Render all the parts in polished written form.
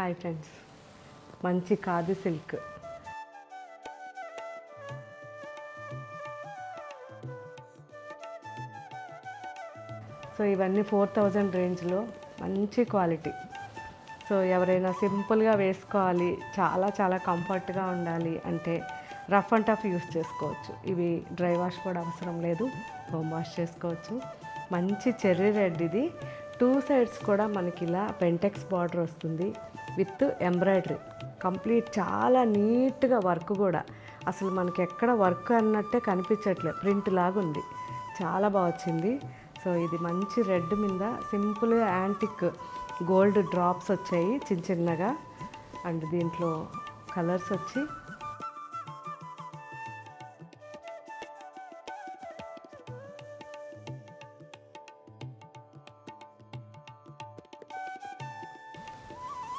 Hi friends, మంచి khadi silk. So ఇవన్నీ 4000 రేంజ్లో మంచి క్వాలిటీ. సో ఎవరైనా సింపుల్గా వేసుకోవాలి, చాలా చాలా కంఫర్ట్గా ఉండాలి అంటే రఫ్ అండ్ టఫ్ యూస్ చేసుకోవచ్చు. ఇవి డ్రై వాష్ కూడా అవసరం లేదు, హోమ్ వాష్ చేసుకోవచ్చు. మంచి చెర్రీ రెడ్ ఇది. 2 సైడ్స్ కూడా మనకి ఇలా పెంటెక్స్ బార్డర్ వస్తుంది విత్ ఎంబ్రాయిడరీ. కంప్లీట్ చాలా నీట్గా వర్క్ కూడా, అసలు మనకి ఎక్కడ వర్క్ అన్నట్టే కనిపించట్లేదు, ప్రింట్ లాగా ఉంది. చాలా బాగా వచ్చింది. సో ఇది మంచి రెడ్ మీద సింపుల్గా యాంటిక్ గోల్డ్ డ్రాప్స్ వచ్చాయి చిన్న చిన్నగా. అండ్ దీంట్లో కలర్స్ వచ్చి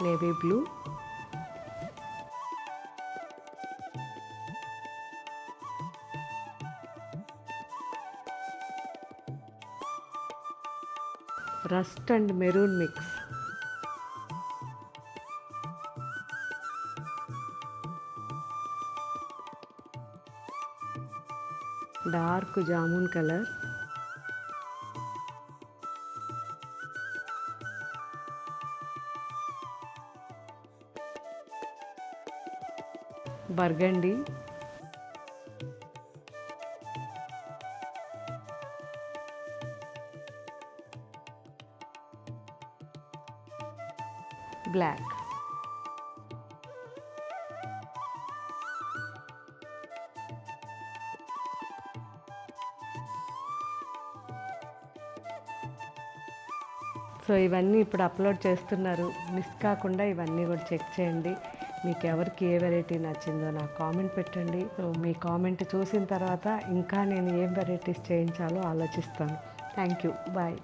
navy blue, rust and maroon mix, dark jamun colour, burgundy, black. So ఇవన్నీ ఇప్పుడు అప్లోడ్ చేస్తున్నారు, మిస్ కాకుండా ఇవన్నీ కూడా చెక్ చేయండి. మీకు ఎవరికి ఏ వెరైటీ నచ్చిందో నాకు కామెంట్ పెట్టండి. సో మీ కామెంట్ చూసిన తర్వాత ఇంకా నేను ఏం వెరైటీస్ చేయించాలో ఆలోచిస్తాను. Thank you, bye.